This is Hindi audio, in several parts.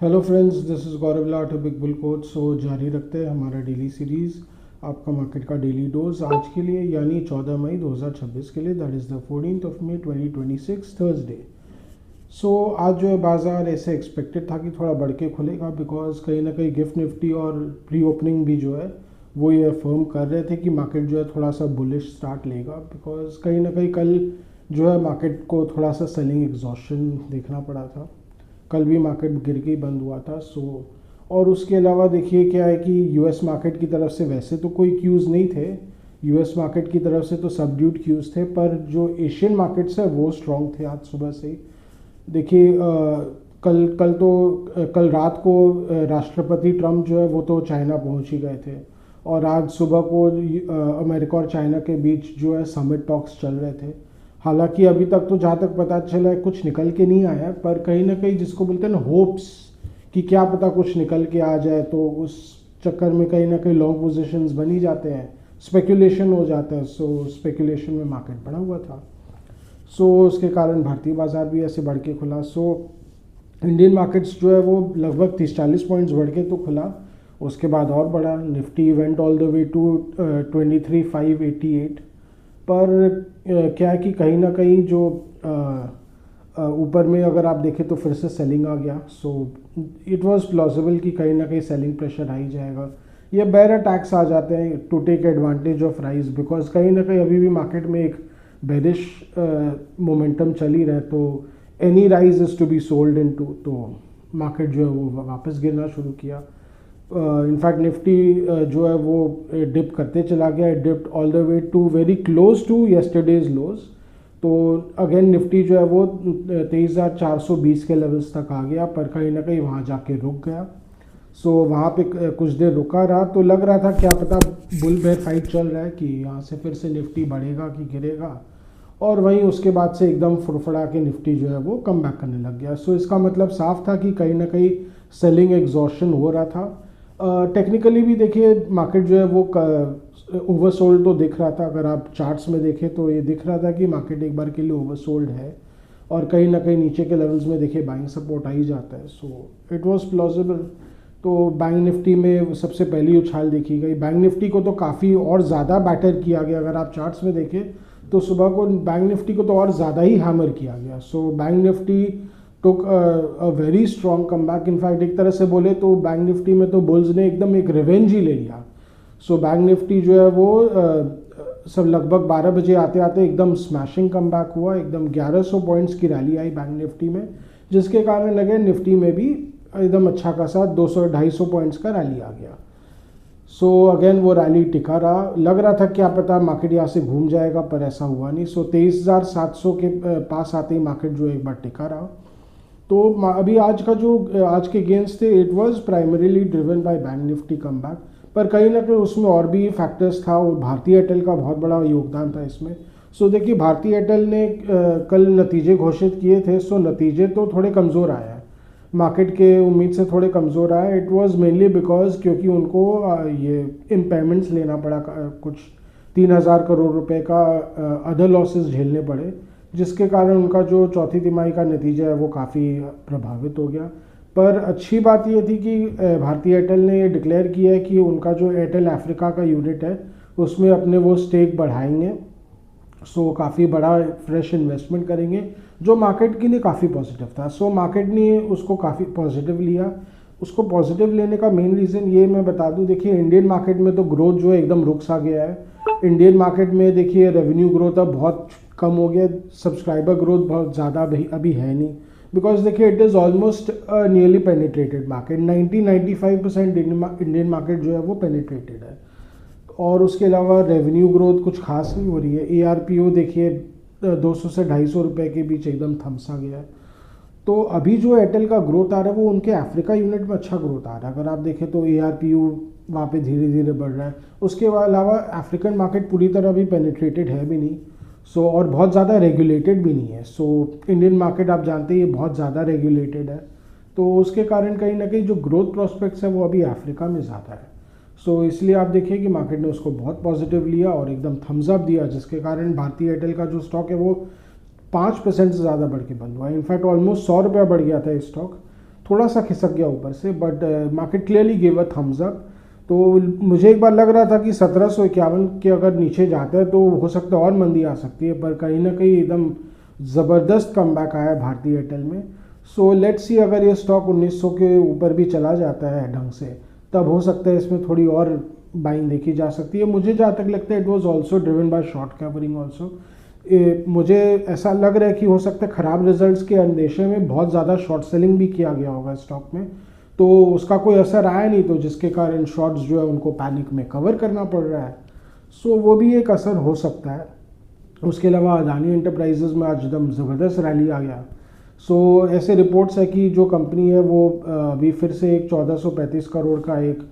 Hello friends, this is Gaurav Lat Big Bull coach. So जारी रखते हैं हमारा डेली सीरीज़, आपका मार्केट का डेली डोज आज के लिए, यानी 14 मई 2026 के लिए, that is the 14th of May 2026 Thursday. So आज जो है बाज़ार ऐसे एक्सपेक्टेड था कि थोड़ा बढ़ के खुलेगा, बिकॉज कहीं ना कहीं गिफ्ट निफ्टी और प्री ओपनिंग भी जो है वो ये अफर्म कर रहे थे कि मार्केट जो है थोड़ा सा बुलिश स्टार्ट लेगा, बिकॉज कहीं ना कहीं कल जो है मार्केट को थोड़ा सा सेलिंग एग्जॉशन देखना पड़ा था। कल भी मार्केट गिर के ही बंद हुआ था। और उसके अलावा देखिए क्या है कि यूएस मार्केट की तरफ से वैसे तो कोई क्यूज़ नहीं थे, यूएस मार्केट की तरफ से तो सबड्यूड क्यूज़ थे, पर जो एशियन मार्केट्स है वो स्ट्रॉन्ग थे आज सुबह से ही। देखिए कल रात को राष्ट्रपति ट्रम्प जो है वो तो चाइना पहुंच ही गए थे, और आज सुबह को अमेरिका और चाइना के बीच जो है समिट टॉक्स चल रहे थे। हालांकि अभी तक तो जहाँ तक पता चला है कुछ निकल के नहीं आया, पर कहीं ना कहीं जिसको बोलते हैं ना होप्स, कि क्या पता कुछ निकल के आ जाए, तो उस चक्कर में कहीं ना कहीं लॉन्ग पोजीशंस बनी जाते हैं, स्पेकुलेशन हो जाता है। सो स्पेकुलेशन में मार्केट बढ़ा हुआ था। उसके कारण भारतीय बाजार भी ऐसे बढ़ के खुला। इंडियन मार्केट्स जो है वो लगभग 30-40 पॉइंट्स बढ़ के तो खुला, उसके बाद और बढ़ा। Nifty went all the way to 23,588। पर क्या है कि कहीं ना कहीं जो ऊपर में अगर आप देखें तो फिर से सेलिंग आ गया। इट वाज प्लॉजिबल कि कहीं ना कहीं सेलिंग प्रेशर आ ही जाएगा, ये बेयर अटैक्स आ जाते हैं to take advantage of rise, because कहीं ना कहीं अभी भी मार्केट में एक बेरिश मोमेंटम चल ही रहा है। तो any rise is to be sold in to, तो मार्केट जो है वो वापस गिरना शुरू किया। इनफैक्ट निफ्टी जो है वो डिप करते चला गया, dipped all the way to very close to yesterday's lows. तो अगेन निफ्टी जो है वो 23,420 के लेवल्स तक आ गया, पर कहीं ना कहीं वहाँ जाके रुक गया। वहाँ पे कुछ देर रुका रहा, तो लग रहा था क्या पता बुल बेयर फाइट चल रहा है कि यहाँ से फिर से निफ्टी बढ़ेगा कि गिरेगा, और वहीं उसके बाद से एकदम फुड़फड़ा के निफ्टी जो है वो कम बैक करने लग गया। इसका मतलब साफ था कि कहीं ना कहीं सेलिंग एग्जॉशन हो रहा था। टेक्निकली भी देखिए मार्केट जो है वो ओवरसोल्ड तो दिख रहा था। अगर आप चार्ट्स में देखें तो ये दिख रहा था कि मार्केट एक बार के लिए ओवरसोल्ड है, और कहीं ना कहीं नीचे के लेवल्स में देखिए बाइंग सपोर्ट आ ही जाता है। It was plausible. तो बैंक निफ्टी में सबसे पहली उछाल देखी गई। बैंक निफ्टी को तो काफ़ी और ज़्यादा बैटर किया गया, अगर आप चार्ट्स में देखें तो सुबह को बैंक निफ्टी को तो और ज़्यादा ही हैमर किया गया। Bank Nifty took a very strong come back. In fact एक तरह से बोले तो बैंक निफ्टी में तो बुल्स ने एकदम एक रिवेंज ही ले लिया। बैंक निफ्टी जो है वो सब लगभग 12 बजे आते आते एकदम स्मैशिंग कम बैक हुआ, एकदम 1100 पॉइंट्स की रैली आई बैंक निफ्टी में, जिसके कारण लगे निफ्टी में भी एकदम अच्छा खासा 200-250 पॉइंट्स का रैली आ गया। अगेन वो रैली टिका रहा, लग रहा था क्या पता मार्केट यहाँ से घूम जाएगा, पर ऐसा हुआ नहीं। 23,700 के पास आते ही मार्केट जो एक बार टिका रहा। तो अभी आज के गेंस थे, it was primarily driven by bank Nifty come back, पर कहीं ना कहीं उसमें और भी फैक्टर्स था, और भारतीय एयरटेल का बहुत बड़ा योगदान था इसमें। देखिए भारतीय एयरटेल ने कल नतीजे घोषित किए थे। नतीजे तो थोड़े कमज़ोर आए हैं, मार्केट के उम्मीद से थोड़े कमज़ोर आए। इट वाज मेनली बिकॉज क्योंकि उनको ये इम्पेयरमेंट्स लेना पड़ा, कुछ 3,000 करोड़ रुपए का अदर लॉसेस झेलने पड़े, जिसके कारण उनका जो चौथी तिमाही का नतीजा है वो काफ़ी प्रभावित हो गया। पर अच्छी बात ये थी कि भारतीय एयरटेल ने ये डिक्लेयर किया है कि उनका जो एयरटेल अफ्रीका का यूनिट है उसमें अपने वो स्टेक बढ़ाएंगे। काफ़ी बड़ा फ्रेश इन्वेस्टमेंट करेंगे, जो मार्केट के लिए काफ़ी पॉजिटिव था। मार्केट ने उसको काफ़ी पॉजिटिव लिया। उसको पॉजिटिव लेने का मेन रीज़न ये मैं बता दूं, देखिए इंडियन मार्केट में तो ग्रोथ जो है एकदम रुक सा गया है। इंडियन मार्केट में देखिए रेवेन्यू ग्रोथ अब बहुत कम हो गया, सब्सक्राइबर ग्रोथ बहुत ज़्यादा अभी है नहीं, बिकॉज देखिए it is almost nearly penetrated market. 90-95% Indian market जो है वो पेनिट्रेटेड है, और उसके अलावा रेवेन्यू ग्रोथ कुछ खास नहीं हो रही है। ARPO देखिए 200 से 250 रुपये के बीच एकदम थमसा गया है। तो अभी जो एयरटेल का ग्रोथ आ रहा है वो उनके अफ्रीका यूनिट में अच्छा ग्रोथ आ रहा है। अगर आप देखें तो ARPO वहाँ पे धीरे धीरे बढ़ रहा है। उसके अलावा अफ्रीकन मार्केट पूरी तरह भी पेनिट्रेटेड है भी नहीं, और बहुत ज़्यादा रेगुलेटेड भी नहीं है। इंडियन मार्केट आप जानते हैं ये बहुत ज़्यादा रेगुलेटेड है, तो उसके कारण कहीं ना कहीं जो ग्रोथ प्रोस्पेक्ट्स है वो अभी अफ्रीका में ज़्यादा है। इसलिए आप देखिए कि मार्केट ने उसको बहुत पॉजिटिव लिया और एकदम थम्स अप दिया, जिसके कारण भारतीय एयरटेल का जो स्टॉक है वो 5% से ज़्यादा बढ़ के बंद हुआ। इनफैक्ट ऑलमोस्ट 100 रुपया बढ़ गया था स्टॉक, थोड़ा सा खिसक गया ऊपर से, but market clearly give a thumbs up. तो मुझे एक बार लग रहा था कि 1751 के अगर नीचे जाता है तो हो सकता है और मंदी आ सकती है, पर कहीं ना कहीं एकदम ज़बरदस्त कमबैक आया है भारतीय एयरटेल में। सो लेट्स सी, अगर ये स्टॉक 1900 के ऊपर भी चला जाता है ढंग से, तब हो सकता है इसमें थोड़ी और बाइंग देखी जा सकती है। मुझे जहाँ तक लगता है it was also driven by short covering also. मुझे ऐसा लग रहा है कि हो सकता है ख़राब रिजल्ट्स के अंदेशे में बहुत ज़्यादा शॉर्ट सेलिंग भी किया गया होगा स्टॉक में, तो उसका कोई असर आया नहीं, तो जिसके कारण शॉर्ट्स जो है उनको पैनिक में कवर करना पड़ रहा है। सो वो भी एक असर हो सकता है। उसके अलावा अदानी एंटरप्राइजेज में आज एकदम ज़बरदस्त रैली आ गया। सो ऐसे रिपोर्ट्स है कि जो कंपनी है वो अभी फिर से एक 1435 करोड़ का एक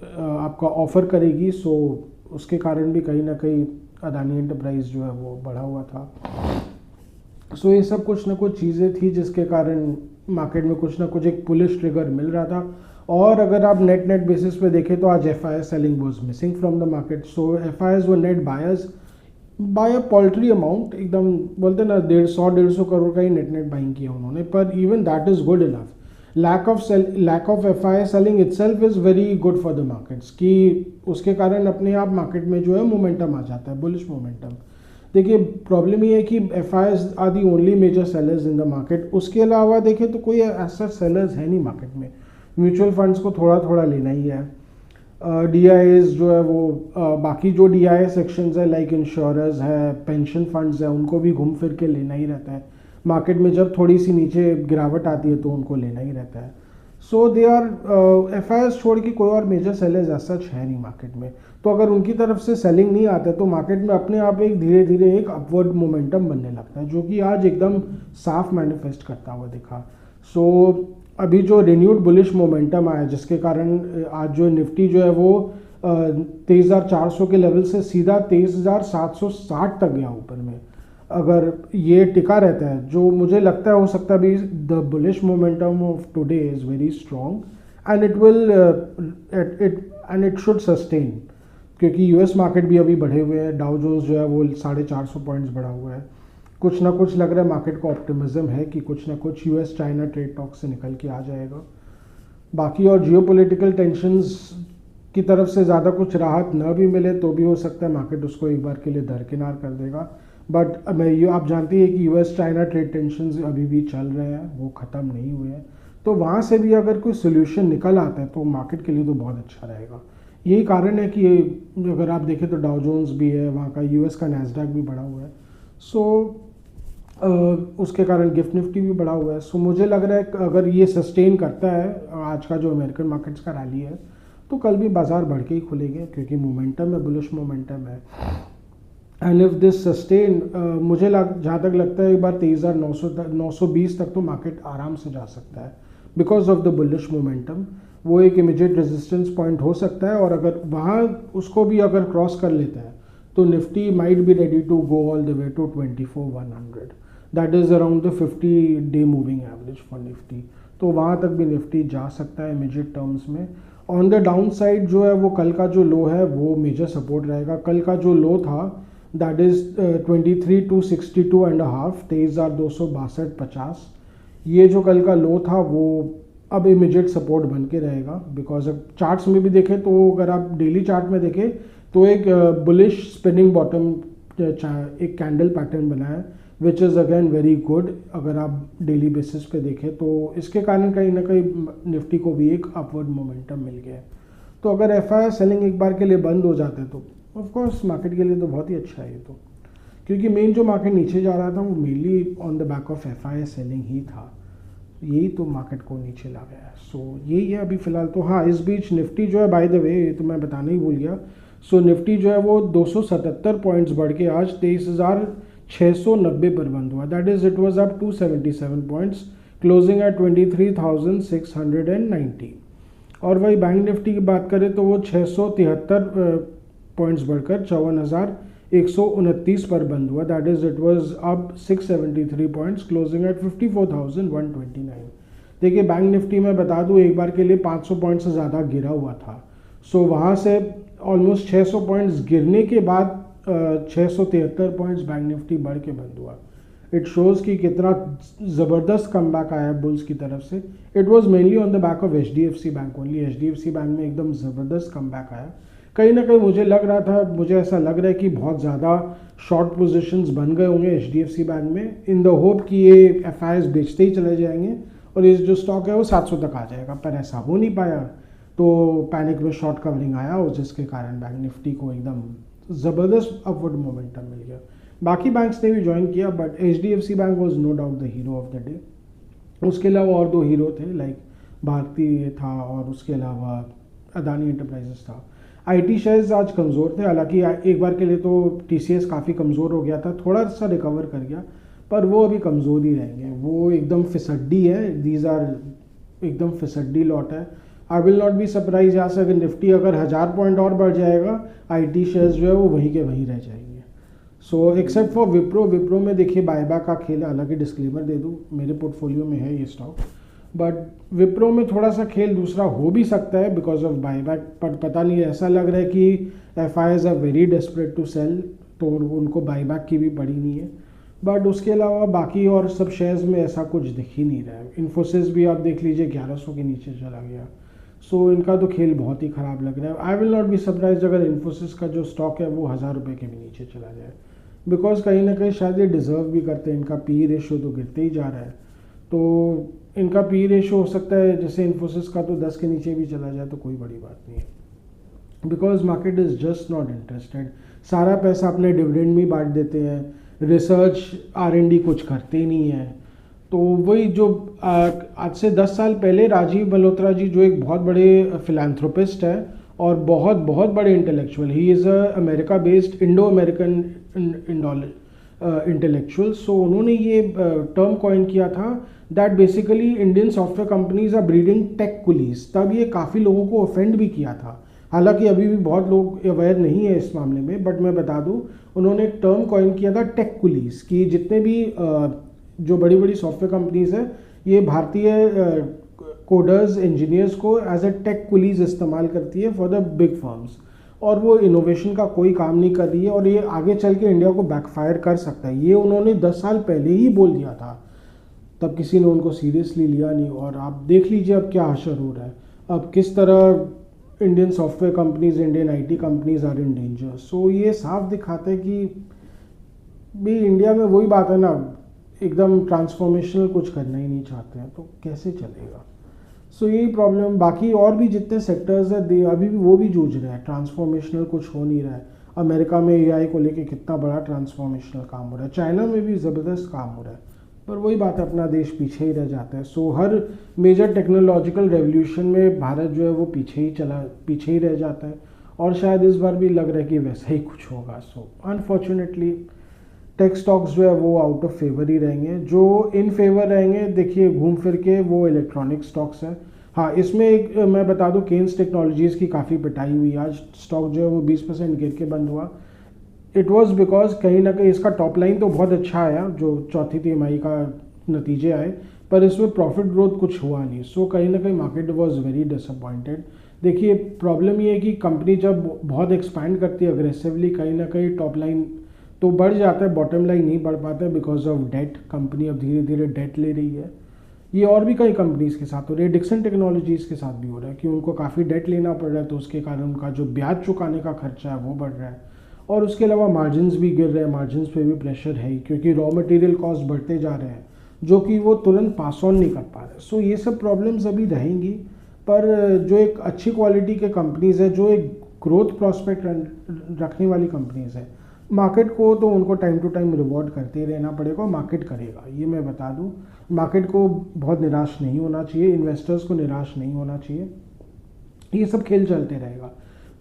आपका ऑफ़र करेगी। सो उसके कारण भी कहीं ना कहीं अदानी एंटरप्राइज जो है वो बढ़ा हुआ था। सो ये सब कुछ ना कुछ चीज़ें थी जिसके कारण मार्केट में कुछ ना कुछ एक पुलिश ट्रिगर मिल रहा था। और अगर आप नेट बेसिस पे देखें तो आज FII selling was missing from the market. So FIIs were net buyers by a paltry amount, एकदम बोलते ना 150 करोड़ का ही नेट बाइंग किया उन्होंने, पर even that is good enough. Lack of FII selling itself is very good for the markets, कि उसके कारण अपने आप मार्केट में जो है मोमेंटम आ जाता है, बुलिश मोमेंटम। देखिए प्रॉब्लम ये है कि FIIs are the only major sellers in the market. उसके अलावा देखें तो कोई ऐसा सेलर्स है नहीं मार्केट में। म्यूचुअल फंड्स को थोड़ा थोड़ा लेना ही है। DIAs जो है वो बाकी जो DIA सेक्शंस है लाइक इंश्योरर्स है, पेंशन फंड्स है, उनको भी घूम फिर के लेना ही रहता है। मार्केट में जब थोड़ी सी नीचे गिरावट आती है तो उनको लेना ही रहता है। सो दे आर FIIs छोड़ के कोई और मेजर सेलर्स ऐसा सच है नहीं मार्केट में। तो अगर उनकी तरफ से सेलिंग नहीं आता है तो मार्केट में अपने आप एक धीरे धीरे एक अपवर्ड मोमेंटम बनने लगता है, जो कि आज एकदम साफ मैनिफेस्ट करता हुआ दिखा। सो अभी जो रिन्यूड बुलिश मोमेंटम आया जिसके कारण आज जो निफ्टी जो है वो 23,400 के लेवल से सीधा 23,760 तक गया ऊपर में। अगर ये टिका रहता है, जो मुझे लगता है हो सकता है भी, the bullish momentum of today is very strong and it will and it should sustain, क्योंकि US मार्केट भी अभी बढ़े हुए हैं। डाउ जोन्स जो है वो 450 पॉइंट्स बढ़ा हुआ है। कुछ ना कुछ लग रहा है मार्केट को ऑप्टिमिज्म है कि कुछ ना कुछ US चाइना ट्रेड टॉक से निकल के आ जाएगा। बाकी और जियोपॉलिटिकल टेंशंस की तरफ से ज़्यादा कुछ राहत न भी मिले तो भी हो सकता है मार्केट उसको एक बार के लिए दरकिनार कर देगा। बट मैं ये आप जानती है कि US चाइना ट्रेड टेंशंस अभी भी चल रहे हैं, वो ख़त्म नहीं हुए हैं। तो वहाँ से भी अगर कोई सोल्यूशन निकल आता है तो मार्केट के लिए तो बहुत अच्छा रहेगा। यही कारण है कि अगर आप देखें तो डाउ जोन्स भी है, वहाँ का US का नैस्डैक भी बढ़ा हुआ है। सो उसके कारण गिफ्ट निफ्टी भी बढ़ा हुआ है। सो मुझे लग रहा है कि अगर ये सस्टेन करता है आज का जो अमेरिकन मार्केट्स का रैली है, तो कल भी बाजार बढ़ के ही खुलेंगे, क्योंकि मोमेंटम है, बुलिश मोमेंटम है। एंड इफ दिस सस्टेन, मुझे जहाँ तक लगता है एक बार 23,920 तक तो मार्केट आराम से जा सकता है because of the bullish momentum. वो एक इमीडिएट रेजिस्टेंस पॉइंट हो सकता है, और अगर वहाँ उसको भी अगर क्रॉस कर लेता है तो Nifty might be ready to go all the way to 24,100। That is around the 50-day moving average for Nifty. तो वहाँ तक भी निफ्टी जा सकता है इमीडिएट टर्म्स में। ऑन द डाउन साइड जो है वो कल का जो लो है वो मेजर सपोर्ट रहेगा। कल का जो लो था दैट इज़ 23,262.5, 23,262.50। ये जो कल का लो था वो अब इमीडिएट सपोर्ट बन के रहेगा, बिकॉज अब चार्ट्स में भी देखें तो अगर आप डेली चार्ट में देखें तो एक बुलिश स्पिनिंग बॉटम एक कैंडल पैटर्न बना है, which is again very good अगर आप डेली बेसिस पे देखें। तो इसके कारण कहीं ना कहीं निफ्टी को भी एक अपवर्ड मोमेंटम मिल गया है। तो अगर FII सेलिंग एक बार के लिए बंद हो जाता है तो ऑफकोर्स मार्केट के लिए तो बहुत ही अच्छा है ये तो, क्योंकि मेन जो मार्केट नीचे जा रहा था वो mainly on the back of FII selling ही था। यही तो मार्केट को नीचे ला गया है। सो यही है अभी फ़िलहाल तो। हाँ, इस बीच निफ्टी जो है, बाय द वे ये तो मैं बताना ही भूल गया, सो निफ्टी जो है वो 277 पॉइंट्स बढ़ के आज 23,690 पर बंद हुआ। That is it was up 277 points, closing at 23,690। और वही बैंक निफ्टी की बात करें तो वो 673 पॉइंट्स बढ़कर 54,129 पर बंद हुआ। That is it was up 673 points, closing at 54,129। देखिए बैंक निफ्टी में बता दूं एक बार के लिए 500 पॉइंट से ज़्यादा गिरा हुआ था। सो वहाँ से ऑलमोस्ट 600 पॉइंट्स गिरने के बाद 673 पॉइंट्स बैंक निफ्टी बढ़ के बंद हुआ। इट शोज़ कि कितना ज़बरदस्त कमबैक आया है बुल्स की तरफ से। It was mainly on the back of HDFC bank only. HDFC bank में एकदम ज़बरदस्त कमबैक आया। कहीं ना कहीं मुझे ऐसा लग रहा है कि बहुत ज़्यादा शॉर्ट पोजीशंस बन गए होंगे HDFC बैंक में, इन द होप कि ये FIs बेचते ही चले जाएंगे और ये जो स्टॉक है वो 700 तक आ जाएगा, पर ऐसा हो नहीं पाया। तो पैनिक में शॉर्ट कवरिंग आया और जिसके कारण बैंक निफ्टी को एकदम ज़बरदस्त अपवर्ड मोमेंटम मिल गया। बाकी बैंक्स ने भी ज्वाइन किया, but HDFC bank was no doubt the hero of the day. उसके अलावा और दो हीरो थे, लाइक भारती था और उसके अलावा अदानी एंटरप्राइजेस था। IT शेयर्स आज कमज़ोर थे, हालांकि एक बार के लिए तो TCS काफ़ी कमज़ोर हो गया था, थोड़ा सा रिकवर कर गया, पर वो अभी कमज़ोर ही रहेंगे। वो एकदम फिसड्डी है, दीज आर एकदम फिसड्डी लॉट है। I will not be surprise यहाँ से अगर निफ्टी अगर 1000 पॉइंट और बढ़ जाएगा, IT शेयर्स जो है वो वहीं के वहीं रह जाएंगे। सो एक्सेप्ट फॉर विप्रो में देखिए बायबैक का खेल है, हालांकि डिस्क्लेमर दे दूँ मेरे पोर्टफोलियो में है ये स्टॉक, बट विप्रो में थोड़ा सा खेल दूसरा हो भी सकता है बिकॉज ऑफ बायबैक, पर पता नहीं, ऐसा लग रहा है कि FIs are very desperate to sell, तो उनको बायबैक की भी पड़ी नहीं है। बट उसके अलावा बाकी और सब शेयर्स में ऐसा कुछ दिख ही नहीं रहा है। इन्फोसिस भी आप देख लीजिए 1100 के नीचे चला गया। सो इनका तो खेल बहुत ही ख़राब लग रहा है। I will not be surprise अगर इन्फोसिस का जो स्टॉक है वो 1000 रुपये के भी नीचे चला जाए, बिकॉज कहीं ना कहीं शायद ये डिज़र्व भी करते हैं। इनका PE रेशियो तो गिरते ही जा रहा है, तो इनका PE रेशियो हो सकता है जैसे इन्फोसिस का तो 10 के नीचे भी चला जाए तो कोई बड़ी बात नहीं है, because market is just not interested. सारा पैसा अपने डिविडेंड में बांट देते हैं, रिसर्च R&D कुछ करते ही नहीं है। तो वही जो आज से 10 साल पहले राजीव मल्होत्रा जी जो एक बहुत बड़े फिलैंथ्रोपिस्ट है और बहुत बहुत बड़े intellectual, he is a America based Indo American intellectual. So उन्होंने ये टर्म कॉइन किया था that basically Indian software companies are breeding tech coolies. तब ये काफ़ी लोगों को ऑफेंड भी किया था, हालांकि अभी भी बहुत लोग अवेयर नहीं है इस मामले में, बट मैं बता दूं उन्होंने एक टर्म कॉइन किया था टेक कुलीज, कि जितने भी जो बड़ी बड़ी सॉफ्टवेयर कंपनीज है ये भारतीय कोडर्स इंजीनियर्स को एज अ टेक कुलीज इस्तेमाल करती है फॉर द बिग फर्म्स, और वो इनोवेशन का कोई काम नहीं कर रही है और ये आगे चल के इंडिया को बैकफायर कर सकता है। ये उन्होंने 10 साल पहले ही बोल दिया था, तब किसी ने उनको सीरियसली लिया नहीं, और आप देख लीजिए अब क्या हशर हो रहा है, अब किस तरह Indian software companies, Indian IT companies are in danger. So ये साफ दिखाता है कि भी इंडिया में वही बात है ना, एकदम ट्रांसफॉर्मेशनल कुछ करना ही नहीं चाहते हैं, तो कैसे चलेगा। सो यही प्रॉब्लम। बाकी और भी जितने सेक्टर्स हैं अभी भी वो भी जूझ रहे हैं, ट्रांसफॉर्मेशनल कुछ हो नहीं रहा है। अमेरिका में AI को लेके कितना बड़ा ट्रांसफॉर्मेशनल काम हो रहा है, चाइना में भी ज़बरदस्त काम हो रहा है, पर वही बात है अपना देश पीछे ही रह जाता है। सो हर मेजर टेक्नोलॉजिकल रेवोल्यूशन में भारत जो है वो पीछे ही रह जाता है, और शायद इस बार भी लग रहा है कि वैसा ही कुछ होगा। सो अनफॉर्चुनेटली टेक स्टॉक्स जो है वो आउट ऑफ फेवर ही रहेंगे। जो इन फेवर रहेंगे देखिए घूम फिर के वो इलेक्ट्रॉनिक स्टॉक्स हैं। हाँ, इसमें एक मैं बता दूं केन्स टेक्नोलॉजीज़ की काफ़ी पिटाई हुई, आज स्टॉक जो है वो 20% गिर के बंद हुआ। इट वाज बिकॉज कहीं ना कहीं इसका टॉप लाइन तो बहुत अच्छा आया, जो चौथी तिमाही का नतीजे आए, पर इसमें प्रॉफिट ग्रोथ कुछ हुआ नहीं। सो कहीं ना कहीं मार्केट वाज वेरी डिसअपॉइंटेड। देखिए प्रॉब्लम ये है कि कंपनी जब बहुत एक्सपैंड करती है अग्रेसिवली, कहीं ना कहीं टॉप लाइन तो बढ़ जाता है, बॉटम लाइन नहीं बढ़ पाता है बिकॉज ऑफ डेट। कंपनी अब धीरे धीरे डेट ले रही है। ये और भी कई कंपनीज के साथ हो रहा है, डिक्सन टेक्नोलॉजीज़ के साथ भी हो रहा है कि उनको काफ़ी डेट लेना पड़ रहा है, तो उसके कारण उनका जो ब्याज चुकाने का खर्चा है वो बढ़ रहा है, और उसके अलावा मार्जिन्स भी गिर रहे हैं। मार्जिन्स पे भी प्रेशर है ही, क्योंकि रॉ मटेरियल कॉस्ट बढ़ते जा रहे हैं जो कि वो तुरंत पास ऑन नहीं कर पा रहे। सो ये सब प्रॉब्लम्स अभी रहेंगी, पर जो एक अच्छी क्वालिटी के कंपनीज़ है, जो एक ग्रोथ प्रॉस्पेक्ट रखने वाली कंपनीज़ है, मार्केट को तो उनको टाइम टू टाइम रिवॉर्ड करते ही रहना पड़ेगा, मार्केट करेगा। ये मैं बता दूं, मार्केट को बहुत निराश नहीं होना चाहिए, इन्वेस्टर्स को निराश नहीं होना चाहिए, ये सब खेल चलते रहेगा।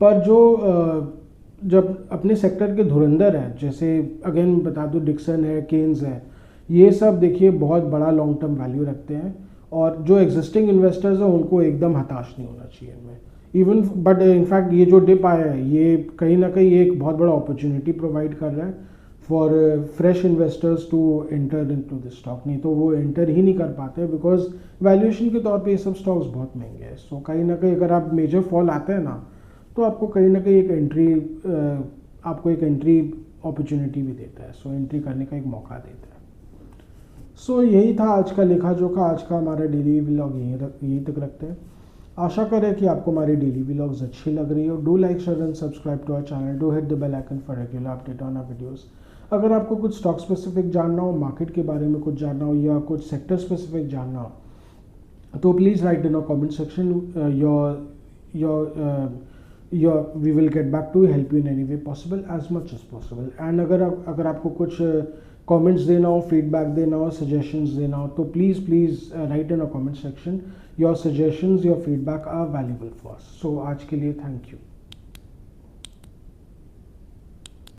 पर जो जब अपने सेक्टर के धुरंधर है, जैसे अगेन बता दूं डिक्सन है, केन्स है, ये सब देखिए बहुत बड़ा लॉन्ग टर्म वैल्यू रखते हैं, और जो एग्जिस्टिंग इन्वेस्टर्स हैं उनको एकदम हताश नहीं होना चाहिए इनमें। इवन बट इनफैक्ट ये जो डिप आया है ये कहीं ना कहीं एक बहुत बड़ा अपॉर्चुनिटी प्रोवाइड कर रहा है for fresh investors to enter into this stock. नहीं तो वो एंटर ही नहीं कर पाते बिकॉज वैल्यूएशन के तौर पे ये सब स्टॉक्स बहुत महंगे हैं। सो कहीं ना कहीं अगर आप मेजर फॉल आते हैं ना, तो आपको कहीं ना कहीं एक एंट्री अपॉर्चुनिटी भी देता है। सो एंट्री करने का एक मौका देता है। सो यही था आज का लेखा जोखा। आज का हमारा डेली व्लॉग यहीं तक रखते हैं। आशा करें कि आपको हमारी डेली व्लॉग्स अच्छी लग रही हो। Do like share and subscribe to our channel, do hit the bell icon for regular update on our videos. अगर आपको कुछ स्टॉक स्पेसिफिक जानना हो, मार्केट के बारे में कुछ जानना हो या कुछ सेक्टर स्पेसिफिक जानना हो तो please write in a comment section. We will get back to help you in any way possible as much as possible. And अगर आपको कुछ कमेंट्स देना हो, फीडबैक देना हो, सजेशंस देना हो तो please write in a comment section. Your suggestions, your feedback are valuable for us. So आज के लिए थैंक यू।